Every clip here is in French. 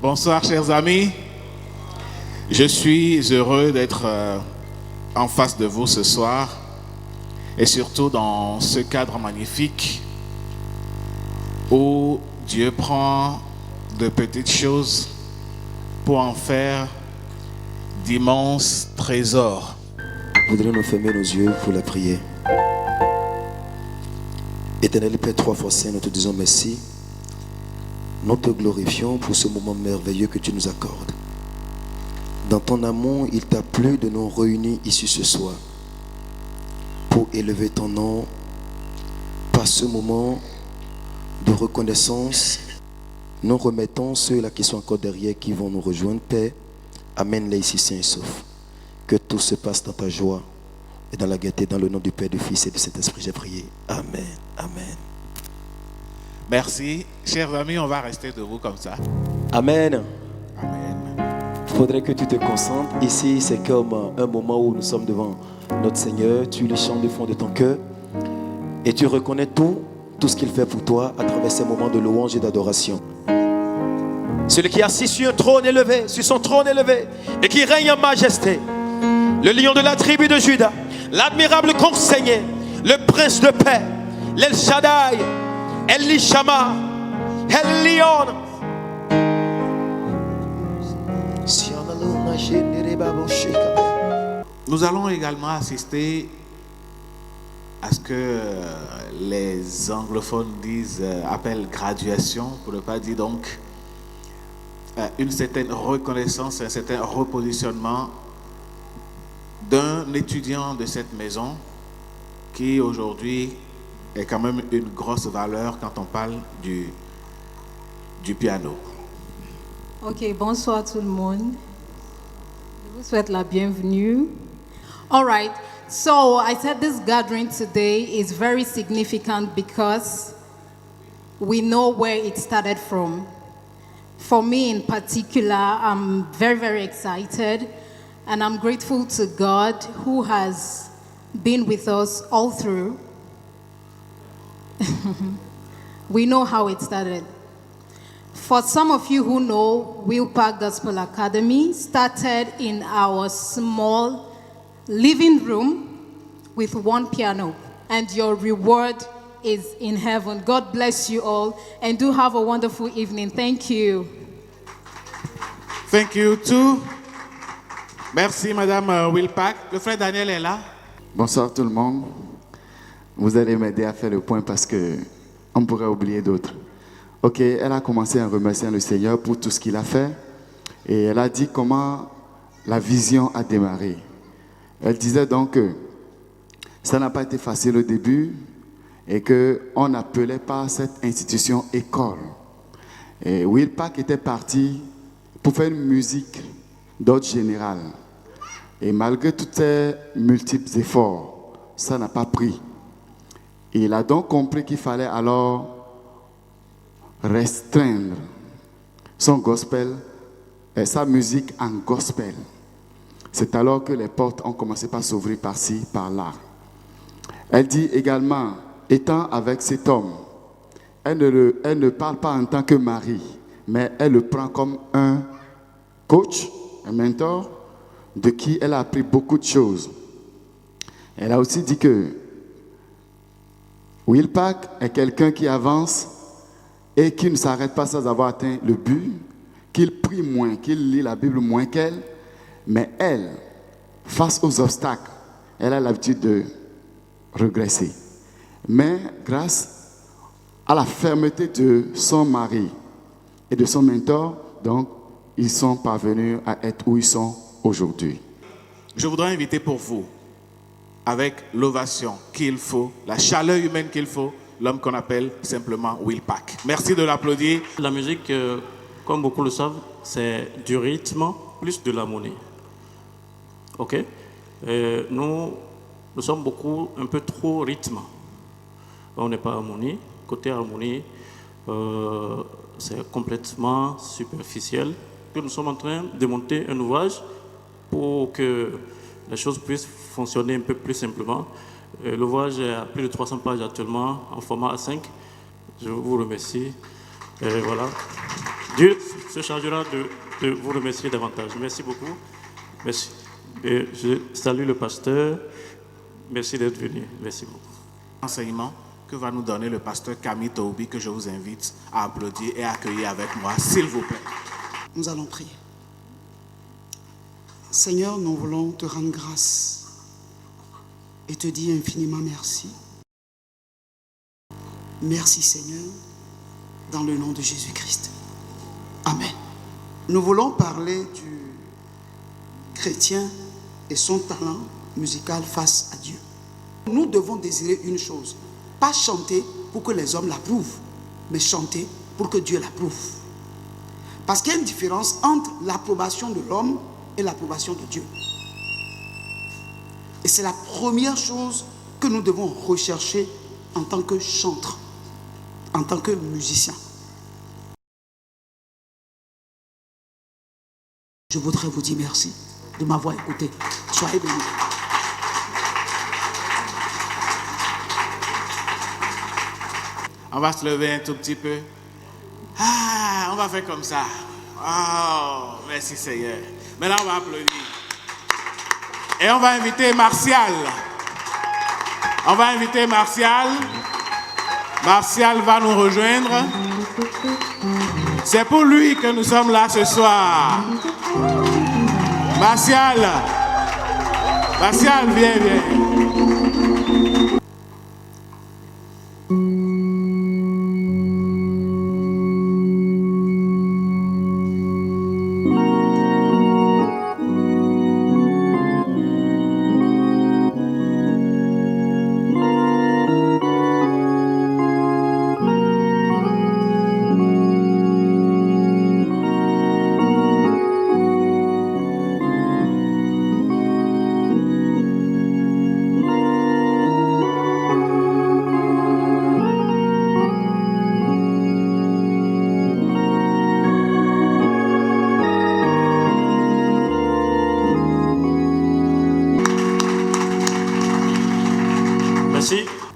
Bonsoir chers amis, je suis heureux d'être en face de vous ce soir et surtout dans ce cadre magnifique où Dieu prend de petites choses pour en faire d'immenses trésors. Voudrions nous fermer nos yeux pour la prière. Éternel Père, 3 fois saint, nous te disons merci. Nous te glorifions pour ce moment merveilleux que tu nous accordes. Dans ton amour, il t'a plu de nous réunir ici ce soir pour élever ton nom par ce moment de reconnaissance. Nous remettons ceux-là qui sont encore derrière, qui vont nous rejoindre. Père, amène-les ici sains et saufs. Que tout se passe dans ta joie et dans la gaieté, dans le nom du Père, du Fils et du Saint-Esprit, j'ai prié. Amen. Amen. Merci. Chers amis, on va rester debout comme ça. Amen. Amen. Il faudrait que tu te concentres. Ici, c'est comme un moment où nous sommes devant notre Seigneur. Tu le chantes du fond de ton cœur et tu reconnais tout ce qu'il fait pour toi à travers ces moments de louange et d'adoration. Celui qui est assis sur un trône élevé, sur son trône élevé, et qui règne en majesté, le lion de la tribu de Juda, l'admirable conseiller, le prince de paix, l'El Shaddai, El Shama, El Lion. Nous allons également assister à ce que les anglophones disent, appellent graduation, pour ne pas dire donc une certaine reconnaissance, un certain repositionnement d'un étudiant de cette maison qui aujourd'hui est quand même une grosse valeur quand on parle du piano. Ok, bonsoir tout le monde. Je vous souhaite la bienvenue. All right, so I said this gathering today is very significant because we know where it started from. For me in particular, I'm very, very excited and I'm grateful to God who has been with us all through. We know how it started. For some of you who know, Will Park Gospel Academy started in our small living room with one piano, and your reward is in heaven. God bless you all, and do have a wonderful evening. Thank you. Thank you too. Merci Madame Wilpack. Le frère Daniel est là. Bonsoir tout le monde. Vous allez m'aider à faire le point parce que on pourrait oublier d'autres. Ok, elle a commencé en remerciant le Seigneur pour tout ce qu'il a fait et elle a dit comment la vision a démarré. Elle disait donc que ça n'a pas été facile au début et qu'on n'appelait pas cette institution école. Et Will Park était parti pour faire une musique d'ordre général. Et malgré tous ces multiples efforts, ça n'a pas pris. Et il a donc compris qu'il fallait alors restreindre son gospel et sa musique en gospel. C'est alors que les portes ont commencé par s'ouvrir par-ci, par-là. Elle dit également, étant avec cet homme, elle ne parle pas en tant que mari, mais elle le prend comme un coach, un mentor, de qui elle a appris beaucoup de choses. Elle a aussi dit que Will Park est quelqu'un qui avance et qui ne s'arrête pas sans avoir atteint le but, qu'il prie moins, qu'il lit la Bible moins qu'elle, mais elle, face aux obstacles, elle a l'habitude de regresser. Mais grâce à la fermeté de son mari et de son mentor, donc, ils sont parvenus à être où ils sont aujourd'hui. Je voudrais inviter pour vous, avec l'ovation qu'il faut, la chaleur humaine qu'il faut, l'homme qu'on appelle simplement Will Park. Merci de l'applaudir. La musique, comme beaucoup le savent, c'est du rythme plus de l'harmonie. Ok? Nous sommes beaucoup, un peu trop rythme. On n'est pas harmonie. Côté harmonie, c'est complètement superficiel. Nous sommes en train de monter un ouvrage pour que les choses puissent fonctionner un peu plus simplement. L'ouvrage a plus de 300 pages actuellement en format A5. Je vous remercie. Et voilà. Dieu se chargera de vous remercier davantage. Merci beaucoup. Merci. Et je salue le pasteur. Merci d'être venu. Merci beaucoup. Enseignement que va nous donner le pasteur Camille Toubi, que je vous invite à applaudir et à accueillir avec moi, s'il vous plaît. Nous allons prier. Seigneur, nous voulons te rendre grâce et te dire infiniment merci. Merci Seigneur, dans le nom de Jésus-Christ. Amen. Nous voulons parler du chrétien et son talent musical face à Dieu. Nous devons désirer une chose, pas chanter pour que les hommes l'approuvent, mais chanter pour que Dieu l'approuve. Parce qu'il y a une différence entre l'approbation de l'homme et l'approbation de Dieu. Et c'est la première chose que nous devons rechercher en tant que chanteur, en tant que musicien. Je voudrais vous dire merci de m'avoir écouté. Soyez bénis. On va se lever un tout petit peu. Ah, on va faire comme ça. Oh, merci Seigneur. Maintenant, on va applaudir. Et on va inviter Martial. On va inviter Martial. Martial va nous rejoindre. C'est pour lui que nous sommes là ce soir. Martial. Martial, viens, viens.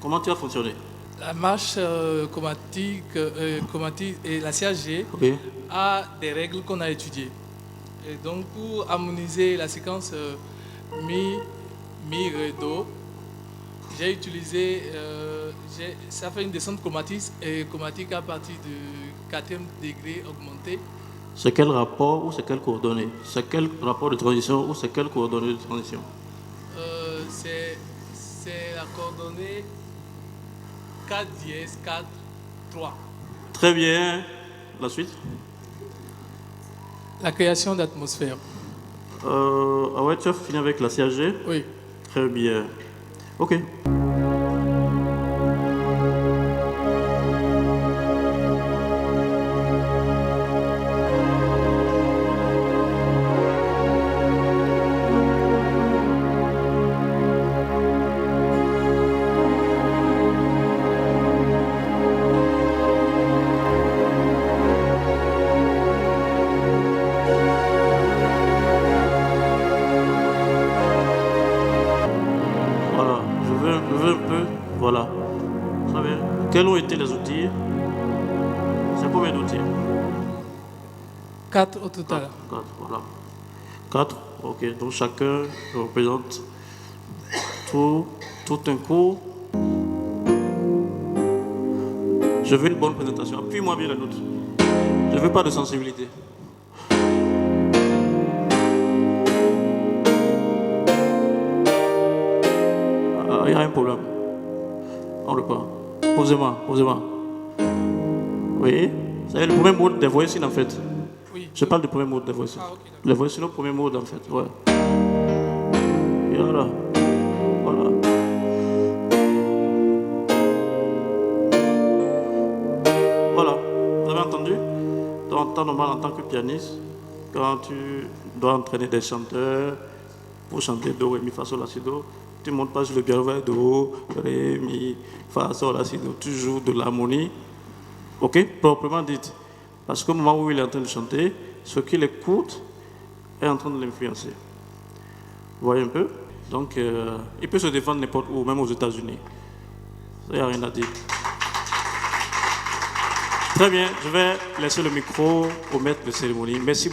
Comment tu as fonctionné? La marche chromatique et la CAG Oui. a des règles qu'on a étudiées. Et donc pour harmoniser la séquence Mi, Ré, Do, j'ai utilisé, ça fait une descente chromatique à partir du 4e degré augmenté. C'est quel rapport ou c'est quelle coordonnée? C'est quel rapport de transition ou c'est quelle coordonnée de transition? C'est la coordonnée 4 dièse 4, 3. Très bien. La suite? La création d'atmosphère. Ah ouais, tu as fini avec la CAG? Oui. Très bien. Ok. Voilà, je veux un peu, voilà. Très bien. Quels ont été les outils? C'est combien d'outils? 4 au total. 4, voilà. 4, ok. Donc chacun représente tout un cours. Je veux une bonne présentation. Appuie-moi bien la note. Je ne veux pas de sensibilité. Il y a un problème. On reprend. Posez-moi. Oui. C'est le premier mot des voicines en fait. Oui. Je parle du premier mot des voicines. Ah, ok, d'accord. Les voicines, le premier mot en fait. Ouais. Et voilà. Voilà. Voilà. Vous avez entendu? Dans ton temps normal en tant que pianiste, quand tu dois entraîner des chanteurs pour chanter Do, Ré, Mi, Fa, Sol, La, Si, Do, tu ne montes pas sur le piano vers Do, Ré, Mi, Fa, Sol, La, Si, Do, tu joues de l'harmonie, ok, proprement dite. Parce qu'au moment où il est en train de chanter, ce qu'il écoute est en train de l'influencer. Vous voyez un peu? Donc, il peut se défendre n'importe où, même aux États-Unis. Il n'y a rien à dire. Très bien, je vais laisser le micro au maître de cérémonie. Merci.